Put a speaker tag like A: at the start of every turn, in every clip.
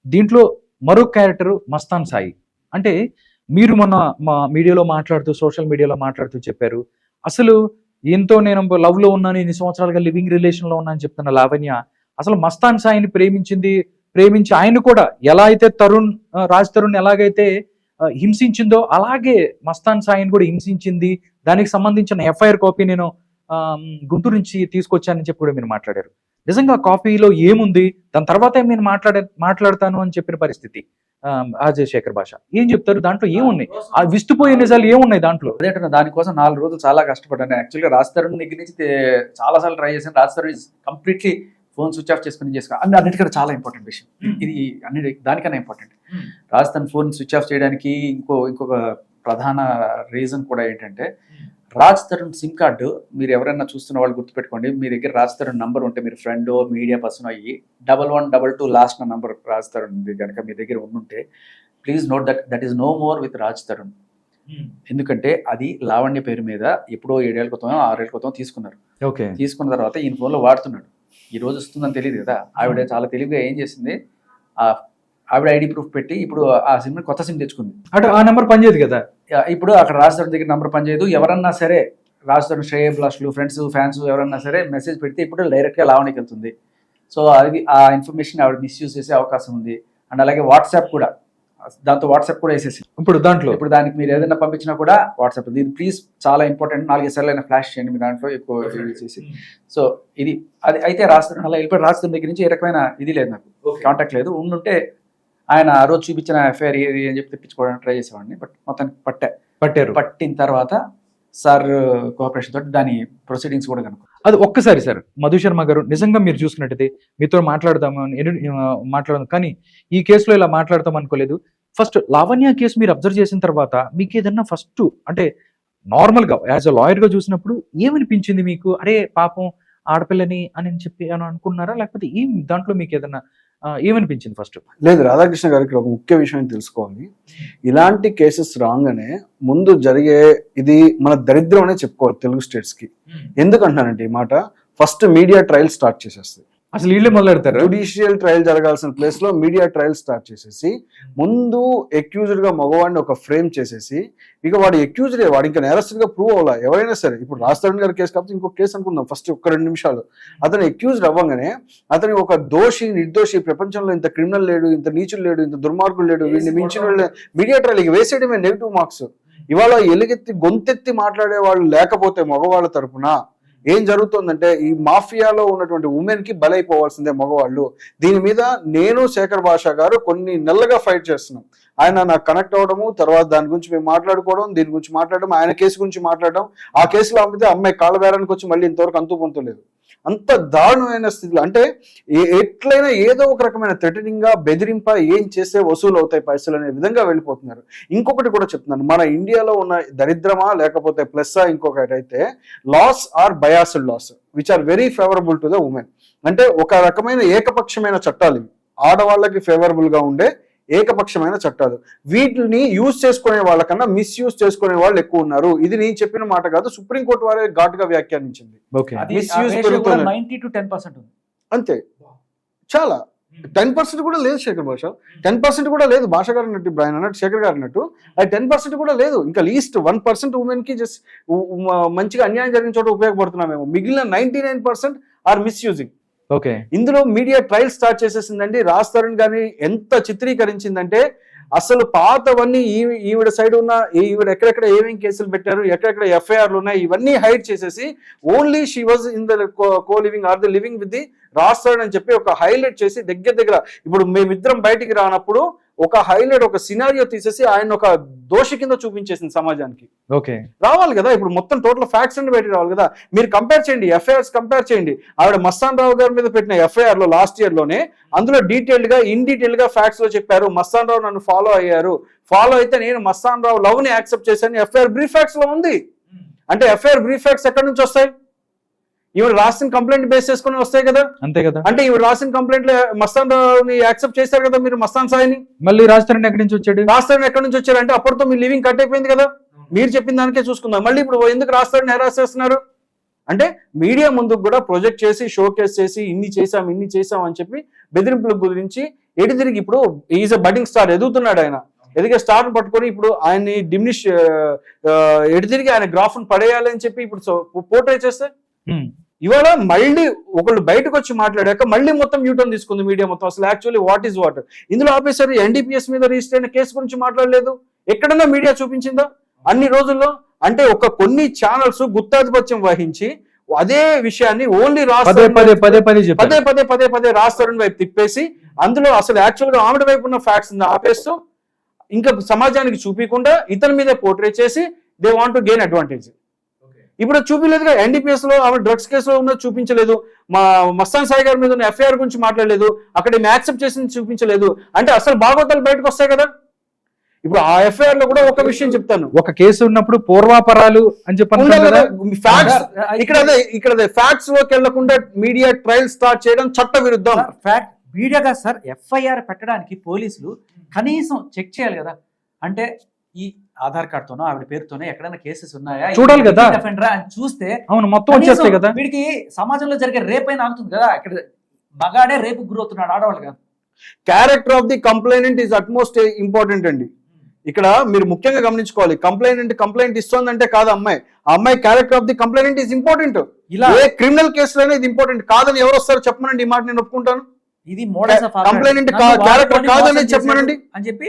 A: దీంట్లో మరో క్యారెక్టర్ మస్తాన్ సాయి. అంటే మీరు మొన్న మా మీడియాలో మాట్లాడుతూ సోషల్ మీడియాలో మాట్లాడుతూ చెప్పారు, అసలు ఈయనతో నేను లవ్లో ఉన్నాను, ఇన్ని సంవత్సరాలుగా లివింగ్ రిలేషన్లో ఉన్నాను అని చెప్తున్న లావణ్య అసలు మస్తాన్ సాయిని ప్రేమించి ఆయన కూడా ఎలా అయితే రాజ్ తరుణ్ ఎలాగైతే హింసించిందో అలాగే మస్తాన్ సాయిని కూడా హింసించింది. దానికి సంబంధించిన ఎఫ్ఐఆర్ కాపీ నేను గుంటూరు నుంచి తీసుకొచ్చానని చెప్పి కూడా మీరు మాట్లాడారు. నిజంగా కాపీలో ఏముంది, దాని తర్వాత నేను మాట్లాడతాను అని చెప్పిన పరిస్థితి అజయ్ శేఖర్ భాష. ఏం చెప్తారు దాంట్లో ఏమున్నాయి, ఆ విస్తుపోయే నిజాలు ఏమున్నాయి దాంట్లో?
B: అదేంటే దానికోసం 4 రోజులు చాలా కష్టపడ్డాను. యాక్చువల్గా రాజ్ తరుణ్ దగ్గర నుంచి చాలా సార్లు ట్రై చేశాను. Raj Tarun completely phone switch off చేసుకుని అన్నిటికన్నా చాలా ఇంపార్టెంట్ విషయం ఇది, దానికన్నా important. Raj Tarun phone switch off చేయడానికి ఇంకొక ప్రధాన రీజన్ కూడా ఏంటంటే, రాజ్ తరుణ్ సిమ్ కార్డు మీరు ఎవరైనా చూస్తున్న వాళ్ళు గుర్తుపెట్టుకోండి. మీ దగ్గర రాజ్ తరుణ్ నంబర్ ఉంటే, మీరు ఫ్రెండ్ మీడియా పర్సన్ అయ్యి 1122 లాస్ట్ నంబర్ రాజ్ తరుణ్ కనుక మీ దగ్గర ఉంటే, please note that is no more with Raj Tarun. ఎందుకంటే అది లావణ్య పేరు మీద ఎప్పుడో 7 ఏళ్ళ క్రితం 6 ఏళ్ళ క్రితం తీసుకున్నారు. తీసుకున్న తర్వాత ఈయన ఫోన్లో వాడుతున్నాడు. ఈ రోజు వస్తుందని తెలియదు కదా. ఆవిడ చాలా తెలివిగా ఏం చేసింది, ఆవిడ ఐడి ప్రూఫ్ పెట్టి ఇప్పుడు ఆ సిమ్ కొత్త సిమ్ తెచ్చుకుంది.
A: అంటే ఆ నెంబర్ పనిచేయదు కదా.
B: ఇప్పుడు అక్కడ రాజ్ తరుణ్ దగ్గర నెంబర్ పనిచేయదు. ఎవరన్నా సరే రాజ్ తరుణ్ శ్రేయభిలాషులు ఫ్రెండ్స్ ఫ్యాన్స్ ఎవరన్నా సరే మెసేజ్ పెడితే ఇప్పుడు డైరెక్ట్గా లావణ్యకి వెళ్తుంది. సో అది ఆ ఇన్ఫర్మేషన్ ఆవిడ మిస్యూజ్ చేసే అవకాశం ఉంది. అండ్ అలాగే వాట్సాప్ కూడా, దాంతో వాట్సాప్ కూడా వేసేసి ఇప్పుడు దానికి మీరు ఏదైనా పంపించినా కూడా వాట్సాప్. ఇది ప్లీజ్ చాలా ఇంపార్టెంట్, 4 సార్లు అయినా ఫ్లాష్ చేయండి మీ దాంట్లో ఎక్కువ చేసి. సో ఇది అది అయితే రాజ్ తరుణ్ అలా వెళ్ళిపోయి రాజ్ తరుణ్ దగ్గర నుంచి ఏ రకమైన ఇది లేదు, నాకు కాంటాక్ట్ లేదు. ఉండుంటే ఆయన ఆ రోజు చూపించిన ఎఫ్ఐఆర్ ఏది అని చెప్పి తెప్పించుకోవడానికి ట్రై చేసేవాడిని. బట్ మొత్తానికి పట్టిన తర్వాత సార్ కోఆపరేషన్ తోటి దాని ప్రొసీడింగ్స్ కూడా కనుక
A: అది ఒక్కసారి సార్ మధు శర్మ గారు నిజంగా మీరు చూసుకున్నట్టయితే మీతో మాట్లాడదాం కానీ ఈ కేసులో ఇలా మాట్లాడతాం అనుకోలేదు. ఫస్ట్ లావణ్య కేసు మీరు అబ్జర్వ్ చేసిన తర్వాత మీకు ఏదన్నా ఫస్ట్ అంటే నార్మల్గా యాజ్ అ లాయర్గా చూసినప్పుడు ఏమనిపించింది మీకు? అరే పాపం ఆడపిల్లని అని చెప్పి అని అనుకున్నారా, లేకపోతే ఏం దాంట్లో మీకు ఏదన్నా ఏమనిపించింది ఫస్ట్?
C: లేదు, రాధాకృష్ణ గారికి ఒక ముఖ్య విషయం తెలుసుకోవాలి. ఇలాంటి కేసెస్ రాగానే ముందు జరిగే ఇది మన దరిద్రం అనే చెప్పుకోవాలి తెలుగు స్టేట్స్ కి. ఎందుకంటున్నానంటే ఈ మాట, ఫస్ట్ మీడియా ట్రయల్ స్టార్ట్ చేసేస్తుంది.
A: అసలు వీళ్ళే మొదలెడతారు.
C: జుడిషియల్ ట్రయల్ జరగాల్సిన ప్లేస్ లో మీడియా ట్రయల్ స్టార్ట్ చేసేసి ముందు అక్యూజ్డ్ గా మగవాడిని ఒక ఫ్రేమ్ చేసేసి, ఇక వాడు అక్యూజ్డే, వాడు ఇంకా నేరస్తుడిగా ప్రూవ్ అవ్వాలా ఎవరైనా సరే. ఇప్పుడు రాజ్ తరుణ్ గారి కేసు కాకపోతే ఇంకొక కేసు అనుకుందాం. ఫస్ట్ 1-2 నిమిషాలు అతను అక్యూజ్డ్ అవ్వగానే అతని ఒక దోషి నిర్దోషి, ప్రపంచంలో ఇంత క్రిమినల్ లేడు, ఇంత నీచులు లేడు, ఇంత దుర్మార్గులు లేడు, వీడిని మించిన మీడియా ట్రయల్ ఇక వేసేయడమే నెగిటివ్ మార్క్స్. ఇవాళ ఎలుగెత్తి గొంతెత్తి మాట్లాడే వాళ్ళు లేకపోతే మగవాళ్ళ తరపున ఏం జరుగుతుందంటే, ఈ మాఫియాలో ఉన్నటువంటి ఉమెన్ కి బలైపోవాల్సిందే మగవాళ్ళు. దీని మీద నేను శేఖర్ భాష గారు కొన్ని నెలలుగా ఫైట్ చేస్తున్నాం. ఆయన నాకు కనెక్ట్ అవ్వడము, తర్వాత దాని గురించి మేము మాట్లాడుకోవడం, దీని గురించి మాట్లాడడం, ఆయన కేసు గురించి మాట్లాడడం. ఆ కేసులో అమ్మితే అమ్మాయి కాళ్ళ బేరానికి వచ్చి మళ్ళీ ఇంతవరకు అంతుపొంతలేదు. అంత దారుణమైన స్థితిలో అంటే ఎట్లయినా ఏదో ఒక రకమైన థ్రెటనింగ్ గా బెదిరింప ఏం చేస్తే వసూలు అవుతాయి పైసలు అనే విధంగా వెళ్ళిపోతున్నారు. ఇంకొకటి కూడా చెప్తున్నాను, మన ఇండియాలో ఉన్న దరిద్రమా లేకపోతే ప్లస్సా ఇంకొకటి అయితే, laws are biased laws which are very favourable to the women. అంటే ఒక రకమైన ఏకపక్షమైన చట్టాలు ఇవి, ఆడవాళ్ళకి ఫేవరబుల్ గా ఉండే ఏకపక్షమైన చట్టాలు. వీటిని యూజ్ చేసుకునే వాళ్ళకన్నా మిస్యూజ్ చేసుకునే వాళ్ళు ఎక్కువ ఉన్నారు. ఇది నేను చెప్పిన మాట కాదు, సుప్రీంకోర్టు వారే ఘాటుగా వ్యాఖ్యానించింది. అంతే, చాలా 10% కూడా లేదు శేఖర్ భాష, 10% కూడా లేదు. భాష గారు అన్నట్టు, ఇప్పుడు ఆయన అన్నట్టు శేఖర్ గారు అన్నట్టు అది 10% కూడా లేదు. ఇంకా లీస్ట్ 1% ఉమెన్ కి జస్ట్ మంచిగా అన్యాయం జరిగిన చోట ఉపయోగపడుతున్నామేమో, మిగిలిన 99% ఆర్ మిస్యూజింగ్. ఇందులో మీడియా ట్రయల్ స్టార్ట్ చేసేసిందండి. రాజ్ తరుణ్ గారిని ఎంత చిత్రీకరించిందంటే, అసలు పాతవన్నీ ఈవిడ సైడ్ ఉన్న, ఈవిడ ఎక్కడెక్కడ ఏమేమి కేసులు పెట్టారు, ఎక్కడెక్కడ ఎఫ్ఐఆర్లు ఉన్నాయి, ఇవన్నీ హైడ్ చేసేసి only she was in the co living or the living with the Raj Tarun అని చెప్పి ఒక హైలైట్ చేసి దగ్గర ఇప్పుడు మేమిద్దరం బయటికి రానప్పుడు ఒక హైలైట్, ఒక సినారియో తీసేసి ఆయన ఒక దోషి కింద చూపించేసింది సమాజానికి. రావాలి కదా, ఇప్పుడు మొత్తం టోటల్ ఫ్యాక్ట్స్ అన్ని బయటకు రావాలి కదా. మీరు కంపేర్ చేయండి, ఎఫ్ఐఆర్స్ కంపేర్ చేయండి. ఆవిడ మస్తాన్ రావు గారి మీద పెట్టిన ఎఫ్ఐఆర్ లో లాస్ట్ ఇయర్ లోనే అందులో ఇన్ డీటెయిల్ గా ఫ్యాక్ట్స్ లో చెప్పారు. మస్తాన్ రావు నన్ను ఫాలో అయ్యారు, ఫాలో అయితే నేను మస్తాన్ రావు లవ్ ని యాక్సెప్ట్ చేశాను, ఎఫ్ఐఆర్ బ్రీఫ్ ఫ్యాక్ట్స్ లో ఉంది. అంటే ఎఫ్ఐఆర్ బ్రీఫ్ ఫ్యాక్ట్స్ ఎక్కడి నుంచి వస్తాయి? ఈవిడ రాసిన కంప్లైంట్ బేస్ చేసుకుని వస్తాయి కదా.
A: అంతే కదా.
C: అంటే ఈవిడ రాసిన కంప్లైంట్ లో మస్తాన్ రావుని యాక్సెప్ట్ చేశారు కదా మీరు, మస్తాన్ సాయిని.
A: మళ్ళీ రాజ్ తరుణ్ ఎక్కడి నుంచి వచ్చాడు?
C: రాజ్ తరుణ్ ఎక్కడి నుంచి వచ్చారు అంటే అప్పటితో మీ లివింగ్ కట్ అయిపోయింది కదా. మీరు చెప్పిన దానికే చూసుకుందాం. మళ్ళీ ఇప్పుడు ఎందుకు రాజ్ తరుణ్ హెరాస్ చేస్తున్నారు అంటే, మీడియా ముందుకు కూడా ప్రొజెక్ట్ చేసి షో కేస్ చేసి ఇన్ని చేసాం అని చెప్పి బెదిరింపులకు గురించి ఎటు తిరిగి ఇప్పుడు ఈజ్ అ బడ్డింగ్ స్టార్, ఎదుగుతున్నాడు ఆయన, ఎదిగే స్టార్ పట్టుకొని ఇప్పుడు ఆయన్ని డిమినిష్ ఎటు తిరిగి ఆయన గ్రాఫ్ పడేయాలి అని చెప్పి ఇప్పుడు పోర్ట్రే చేస్తే ఇవాళ మళ్ళీ ఒకళ్ళు బయటకు వచ్చి మాట్లాడాక మళ్ళీ మొత్తం యూటర్న్ తీసుకుంది మీడియా మొత్తం. అసలు యాక్చువల్లీ వాట్ ఈజ్ వాట్ ఇందులో ఆపేసరి ఎన్డీపీఎస్ మీద రిజిస్టర్ అయిన కేసు గురించి మాట్లాడలేదు. ఎక్కడన్నా మీడియా చూపించిందా అన్ని రోజుల్లో? అంటే కొన్ని ఛానల్స్ గుత్తాధిపత్యం వహించి అదే విషయాన్ని ఓన్లీ పదే రాజ్ తరుణ్ వైపు తిప్పేసి అందులో అసలు యాక్చువల్ గా ఆమెడ వైపు ఉన్న ఫ్యాక్ట్స్ ఆపేస్తూ ఇంకా సమాజానికి చూపించకుండా ఇతని మీదే పోర్ట్రే చేసి they want to gain advantage. ఇప్పుడు చూపించలేదుగా, ఎన్డీపీఎస్ లో ఆమె డ్రగ్స్ కేసులో ఉన్నది చూపించలేదు, మా మస్తాన్ సాయి గారి మీద ఉన్న ఎఫ్ఐఆర్ గురించి మాట్లాడలేదు, అక్కడ యాక్సెప్ట్ చేసింది చూపించలేదు. అంటే అసలు భాగవతాలు బయటకు వస్తాయి కదా. ఇప్పుడు ఆ ఎఫ్ఐఆర్ లో కూడా ఒక విషయం చెప్తాను,
A: ఒక కేసు ఉన్నప్పుడు పూర్వాపరాలు అని చెప్పాను,
C: ఇక్కడ ఫ్యాక్ట్స్ లోకి వెళ్లకుండా మీడియా ట్రయల్ స్టార్ట్ చేయడం చట్ట విరుద్ధం.
B: ఫ్యాక్ట్ మీడియాగా సార్ ఎఫ్ఐఆర్ పెట్టడానికి పోలీసులు కనీసం చెక్ చేయాలి కదా. అంటే ఈ ఆధార్ కార్డుతోనో ఆవిడ పేరుతోనో ఎక్కడైనా కేసెస్ ఉన్నాయా
A: చూడాలి కదా
B: అని చూస్తే
A: అవును మొత్తం వచ్చేస్తాయి కదా.
B: వీడికి సమాజంలో జరిగే రేప్ అయినా ఆగుతుంది కదా. ఇక్కడ మగాడే రేపు గురవుతున్నాడు, ఆడవాళ్ళు కదా.
C: Character of the complainant is utmost important అండి. ఇక్కడ మీరు ముఖ్యంగా గమనించుకోవాలి, కంప్లైంట్ ఇస్తోందంటే కాదు అమ్మాయి, ఆ అమ్మాయి character of the complainant is important. ఇలా ఏ క్రిమినల్ కేసులోనే ఇది ఇంపార్టెంట్ కాదని ఎవరు వస్తారు చెప్పమనండి, ఈ మాట నేను ఒప్పుకుంటాను.
B: ఇది మోడల్స్ ఆఫ్
C: కంప్లైనెంట్ క్యారెక్టర్ కాదని చెప్పమనండి
B: అని చెప్పి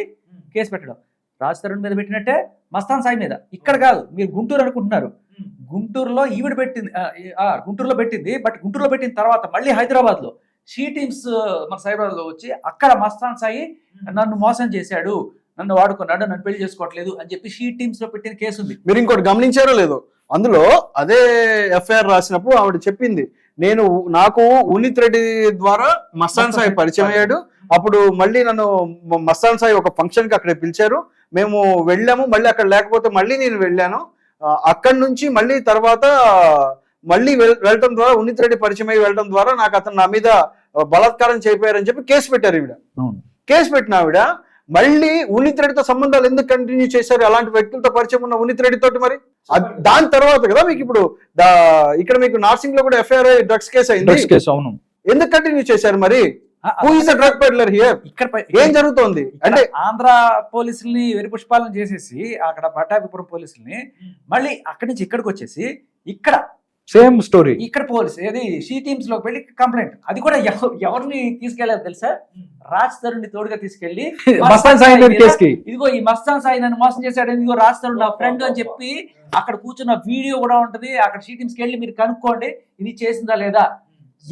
B: కేసు పెట్టడం. రాజ్ తరుణ్ మీద పెట్టినట్టే మస్తాన్ సాయి మీద. ఇక్కడ కాదు, మీరు గుంటూరు అనుకుంటున్నారు, గుంటూరులో ఈవిడ పెట్టింది, గుంటూరులో పెట్టింది. బట్ గుంటూరులో పెట్టిన తర్వాత మళ్ళీ హైదరాబాద్ లో షీ టీమ్స్ మన సైబరాబాద్ లో వచ్చి అక్కడ మస్తాన్ సాయి నన్ను మోసం చేశాడు, నన్ను వాడుకున్నాడు, నన్ను పెళ్లి చేసుకోవట్లేదు అని చెప్పి షీ టీమ్స్ లో పెట్టిన కేసు ఉంది.
C: మీరు ఇంకోటి గమనించారో లేదో, అందులో అదే ఎఫ్ఐఆర్ రాసినప్పుడు ఆవిడ చెప్పింది, నాకు ఉనిత్ రెడ్డి ద్వారా మస్తాన్ సాయి పరిచయం అయ్యాడు, అప్పుడు మళ్ళీ నన్ను మస్తాన్ సాయి ఒక ఫంక్షన్ కి అక్కడ పిలిచారు, మేము వెళ్ళాము, మళ్ళీ అక్కడ లేకపోతే మళ్ళీ నేను వెళ్ళాను, అక్కడి నుంచి మళ్ళీ తర్వాత మళ్ళీ వెళ్ళటం ద్వారా ఉనిత్ రెడ్డి పరిచయం అయ్యి వెళ్ళడం ద్వారా నాకు అతను నా మీద బలాత్కారం చేయిపోయారని చెప్పి కేసు పెట్టారు ఈవిడ. కేసు పెట్టిన ఆవిడ మళ్ళీ ఉనిత్ రెడ్డితో సంబంధాలు ఎందుకు కంటిన్యూ చేశారు, అలాంటి వ్యక్తులతో పరిచయం ఉన్న ఉనిత్ రెడ్డి తోటి? మరి దాని తర్వాత కదా మీకు ఇప్పుడు ఇక్కడ మీకు నార్సింగ్ లో కూడా ఎఫ్ఐఆర్ డ్రగ్స్ కేసు అయింది, ఎందుకు కంటిన్యూ చేశారు? మరి who is the drug peddler here? ఇక్కడ ఏం జరుగుతోంది అంటే
B: ఆంధ్ర పోలీసుల్ని వెరిపుష్పాలను చేసేసి అక్కడ పట్టాభిపురం పోలీసుల్ని మళ్ళీ అక్కడి నుంచి ఇక్కడికి వచ్చేసి ఇక్కడ
A: సేమ్ స్టోరీ
B: ఇక్కడ పోలీసు ఏది షీ టీమ్స్ లోకి వెళ్ళి కంప్లైంట్. అది కూడా ఎవరిని తీసుకెళ్లారు తెలుసా? రాజ్ తరుణ్ తోడుగా తీసుకెళ్లి ఇదిగో ఈ మస్తాన్ సాయి నన్ను మోసం చేశాడు, ఇదిగో రాజ్ తరుణ్ నా ఫ్రెండ్ అని చెప్పి అక్కడ కూర్చున్న వీడియో కూడా ఉంటది. అక్కడ షీ టీమ్స్కి వెళ్ళి మీరు కనుక్కోండి ఇది చేసిందా లేదా.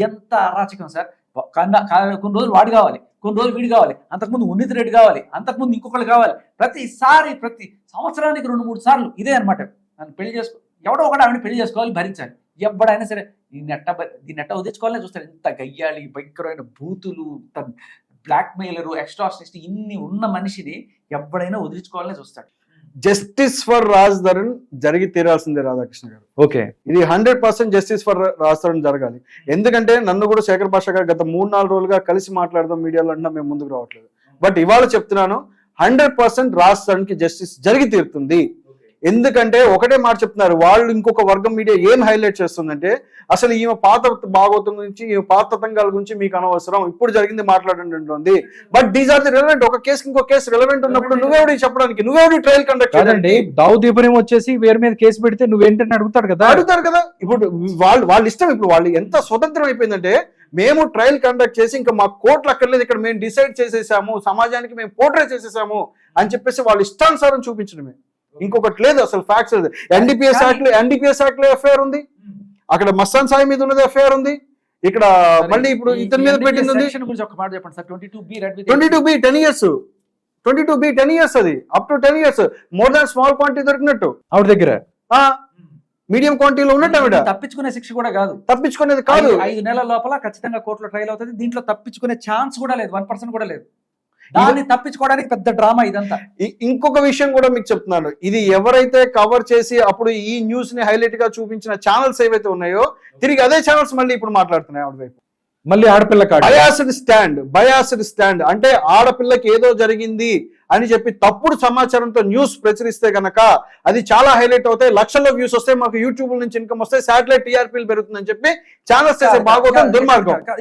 B: ఎంత అరాచకం సార్. కొన్ని రోజులు వాడు కావాలి, కొన్ని రోజులు వీడు కావాలి, అంతకుముందు ఉన్నిత్ రెడ్డి కావాలి, అంతకుముందు ఇంకొకళ్ళు కావాలి. ప్రతి సంవత్సరానికి 2-3 సార్లు ఇదే అనమాట. నన్ను పెళ్లి చేసుకో, ఎవడో ఒకటి ఆవిడ పెళ్లి చేసుకోవాలి, భరించాలి. ఎవడైనా సరే దీన్ని ఎట్ట వదిలించుకోవాలని చూస్తారు. ఇంత గయ్యాలి, భయంకరమైన బూతులు, బ్లాక్ మెయిలరు, ఎక్స్ట్రాషనిస్ట్ ఇన్ని ఉన్న మనిషిని ఎవడైనా వదిలించుకోవాలని చూస్తాడు.
C: జస్టిస్ ఫర్ రాజ్ తరుణ్ జరిగి తీరాల్సిందే రాధాకృష్ణ గారు.
A: ఓకే,
C: ఇది 100% జస్టిస్ ఫర్ రాజ్ తరుణ్ జరగాలి. ఎందుకంటే నన్ను కూడా శేఖర్ భాష గారు గత 3-4 రోజులుగా కలిసి మాట్లాడదాం మీడియాలో అన్నా మేము ముందుకు రావట్లేదు. బట్ ఇవాళ చెప్తున్నాను 100% రాజ్ తరుణ్ కి జస్టిస్ జరిగి తీరుతుంది. ఎందుకంటే ఒకటే మాట చెప్తున్నారు వాళ్ళు, ఇంకొక వర్గం మీడియా ఏం హైలైట్ చేస్తుందంటే అసలు ఈమె పాత భాగవతం గురించి, ఈమె పాత తతంగాల గురించి మీకు అనవసరం, ఇప్పుడు జరిగింది మాట్లాడండి. But these are the relevant. ఒక కేసు ఇంకో కేసు రెలవెంట్ ఉన్నప్పుడు నువ్వెవడి చెప్పడానికి, నువ్వెవడి ట్రయల్ కండక్ట్ చేయండి.
A: దావుద్ ఇబ్రహీం వచ్చేసి వేరే మీద కేసు పెడితే నువ్వేంటని అడుగుతారు కదా.
C: ఇప్పుడు వాళ్ళ ఇష్టం. ఇప్పుడు వాళ్ళు ఎంత స్వతంత్రం అయిపోయిందంటే, మేము ట్రయల్ కండక్ట్ చేసి ఇంకా మా కోర్టులు అక్కర్లేదు, ఇక్కడ మేము డిసైడ్ చేసేసాము, సమాజానికి మేము పోర్ట్రే చేసేసాము అని చెప్పేసి వాళ్ళు ఇష్టానుసారం చూపించడమే, ఇంకొకటి లేదు. అసలు ఫ్యాక్ట్స్ లేదు. ఎన్డీపీఎస్ యాక్ట్ లో ఎఫ్ఐఆర్ ఉంది, అక్కడ మస్తాన్ సాయి మీద ఉన్నది ఎఫ్ఐఆర్ ఉంది, ఇక్కడ మళ్ళీ ఇప్పుడు ఇతని మీద పెట్టింది ఉంది. 22B 10 years, 22B 10 years, అది up to 10 years. More than small quantity దొరికినట్టు
A: ఆవిడ దగ్గర,
C: మీడియం క్వాంటిటీలో ఉన్నట్టు ఆవిడ.
B: తప్పించుకునే శిక్ష కూడా కాదు,
C: తప్పించుకునేది కాదు.
B: 5 నెలల లోపల ఖచ్చితంగా కోర్టులో ట్రయల్ అవుతుంది. దీంట్లో తప్పించుకునే ఛాన్స్ కూడా లేదు, 1% కూడా లేదు. దాన్ని తప్పించుకోవడానికి పెద్ద డ్రామా ఇదంతా.
C: ఇంకొక విషయం కూడా మీకు చెప్తున్నాను, ఇది ఎవరైతే కవర్ చేసి అప్పుడు ఈ న్యూస్ ని హైలైట్ గా చూపించిన ఛానల్స్ ఏవైతే ఉన్నాయో, తిరిగి అదే ఛానల్స్ మళ్ళీ ఇప్పుడు మాట్లాడుతున్నాయి ఆవిడ వైపు.
A: మళ్ళీ ఆడపిల్ల
C: బయాస్డ్ స్టాండ్ అంటే ఆడపిల్లకి ఏదో జరిగింది అని చెప్పి తప్పుడు సమాచారంతో న్యూస్ ప్రచురిస్తే గనక అది చాలా హైలైట్ అవుతాయి, లక్షల్లో వ్యూస్ వస్తాయి, మాకు యూట్యూబ్ నుంచి ఇన్కమ్ వస్తాయి, శాటిలైట్ టీఆర్పీలు పెరుగుతుందని చెప్పి ఛానల్స్ చేసే భాగవతం దుర్మార్గం.